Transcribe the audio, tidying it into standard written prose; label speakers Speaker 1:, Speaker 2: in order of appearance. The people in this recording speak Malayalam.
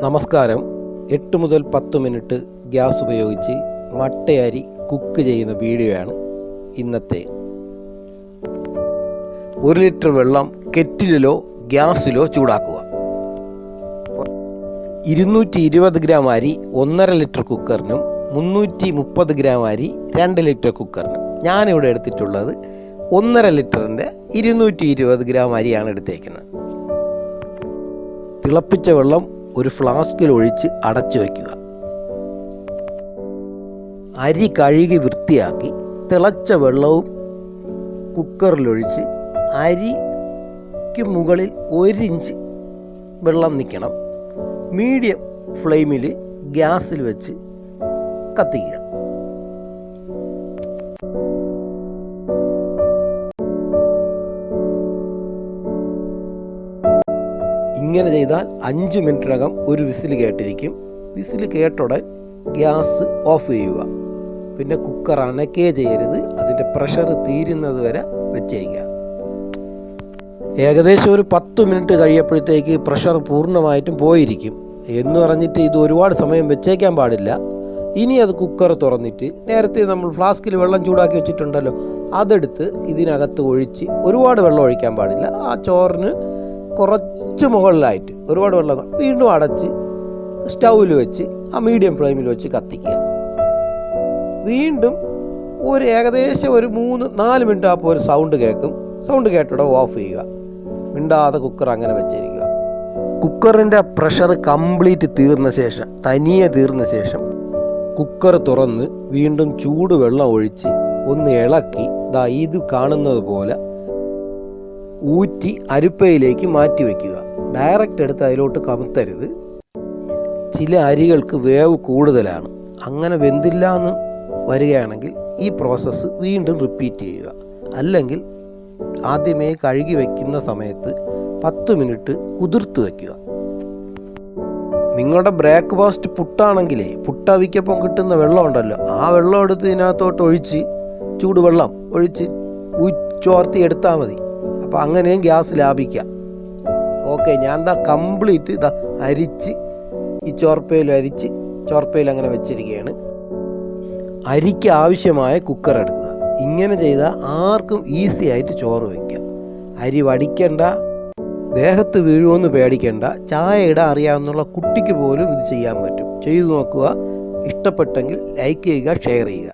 Speaker 1: നമസ്കാരം. 8 മുതൽ 10 മിനിറ്റ് ഗ്യാസ് ഉപയോഗിച്ച് മട്ടയരി കുക്ക് ചെയ്യുന്ന വീഡിയോയാണ് ഇന്നത്തെ. 1 ലിറ്റർ വെള്ളം കെറ്റിലിലോ ഗ്യാസിലോ ചൂടാക്കുക. 220 ഗ്രാം അരി 1.5 ലിറ്റർ കുക്കറിനും 330 ഗ്രാം അരി 2 ലിറ്റർ കുക്കറിനും. ഞാനിവിടെ എടുത്തിട്ടുള്ളത് 1.5 ലിറ്ററിൻ്റെ 220 ഗ്രാം അരിയാണ് എടുത്തേക്കുന്നത്. തിളപ്പിച്ച വെള്ളം ഒരു ഫ്ലാസ്കിൽ ഒഴിച്ച് അടച്ചു വയ്ക്കുക. അരി കഴുകി വൃത്തിയാക്കി തിളച്ച വെള്ളവും കുക്കറിലൊഴിച്ച് അരിക്ക് മുകളിൽ 1 ഇഞ്ച് വെള്ളം നിൽക്കണം. മീഡിയം ഫ്ലെയിമിൽ ഗ്യാസിൽ വെച്ച് കത്തിക്കുക. ഇങ്ങനെ ചെയ്താൽ 5 മിനിറ്റിനകം ഒരു വിസിൽ കേട്ടിരിക്കും. വിസിൽ കേട്ടുടൻ ഗ്യാസ് ഓഫ് ചെയ്യുക. പിന്നെ കുക്കർ അനക്കുകയോ ചെയ്യരുത്. അതിൻ്റെ പ്രഷർ തീരുന്നത് വരെ വെച്ചിരിക്കുക. ഏകദേശം ഒരു 10 മിനിറ്റ് കഴിയപ്പോഴത്തേക്ക് പ്രഷർ പൂർണ്ണമായിട്ടും പോയിരിക്കും. എന്ന് പറഞ്ഞിട്ട് ഇത് ഒരുപാട് സമയം വെച്ചേക്കാൻ പാടില്ല. ഇനി അത് കുക്കർ തുറന്നിട്ട് നേരത്തെ നമ്മൾ ഫ്ലാസ്കിൽ വെള്ളം ചൂടാക്കി വെച്ചിട്ടുണ്ടല്ലോ, അതെടുത്ത് ഇതിനകത്ത് ഒഴിച്ച്, ഒരുപാട് വെള്ളം ഒഴിക്കാൻ പാടില്ല. ആ ചോറിന് കുറച്ച് മുകളിലായിട്ട് ഒരുപാട് വെള്ളം വീണ്ടും അടച്ച് സ്റ്റൗവിൽ വെച്ച് ആ മീഡിയം ഫ്ലെയിമിൽ വെച്ച് കത്തിക്കുക. വീണ്ടും ഏകദേശം ഒരു 3-4 മിനിറ്റ് ആകുമ്പോൾ ഒരു സൗണ്ട് കേൾക്കും. സൗണ്ട് കേട്ടിടെ ഓഫ് ചെയ്യുക. മിണ്ടാതെ കുക്കർ അങ്ങനെ വെച്ചിരിക്കുക. കുക്കറിൻ്റെ പ്രഷർ കംപ്ലീറ്റ് തനിയെ തീർന്ന ശേഷം കുക്കർ തുറന്ന് വീണ്ടും ചൂടുവെള്ളം ഒഴിച്ച് ഒന്ന് ഇളക്കി ഇത് കാണുന്നത് പോലെ ഊറ്റി അരിപ്പയിലേക്ക് മാറ്റി വയ്ക്കുക. ഡയറക്റ്റ് എടുത്ത് അതിലോട്ട് കമത്തരുത്. ചില അരികൾക്ക് വേവ് കൂടുതലാണ്. അങ്ങനെ വെന്തില്ല എന്ന് വരികയാണെങ്കിൽ ഈ പ്രോസസ്സ് വീണ്ടും റിപ്പീറ്റ് ചെയ്യുക. അല്ലെങ്കിൽ ആദ്യമേ കഴുകി വയ്ക്കുന്ന സമയത്ത് 10 മിനിറ്റ് കുതിർത്ത് വയ്ക്കുക. നിങ്ങളുടെ ബ്രേക്ക്ഫാസ്റ്റ് പുട്ടാണെങ്കിലേ, പുട്ടവിക്കപ്പം കിട്ടുന്ന വെള്ളം ഉണ്ടല്ലോ, ആ വെള്ളം എടുത്ത് ഇതിനകത്തോട്ട് ഒഴിച്ച് ചൂടുവെള്ളം ഒഴിച്ച് ചോർത്തി എടുത്താൽ മതി. അപ്പോൾ അങ്ങനെയും ഗ്യാസ് ലാഭിക്കാം. ഓക്കെ, ഞാൻ കംപ്ലീറ്റ് അരിച്ച് ഈ ചോർപ്പയിൽ അങ്ങനെ വെച്ചിരിക്കുകയാണ്. അരിക്ക് ആവശ്യമായ കുക്കർ എടുക്കുക. ഇങ്ങനെ ചെയ്താൽ ആർക്കും ഈസി ആയിട്ട് ചോറ് വയ്ക്കാം. അരി വടിക്കണ്ട, ദേഹത്ത് വീഴുമെന്ന് പേടിക്കണ്ട. ചായ ഇടാൻ അറിയാവുന്ന കുട്ടിക്ക് പോലും ഇത് ചെയ്യാൻ പറ്റും. ചെയ്തു നോക്കുക. ഇഷ്ടപ്പെട്ടെങ്കിൽ ലൈക്ക് ചെയ്യുക, ഷെയർ ചെയ്യുക.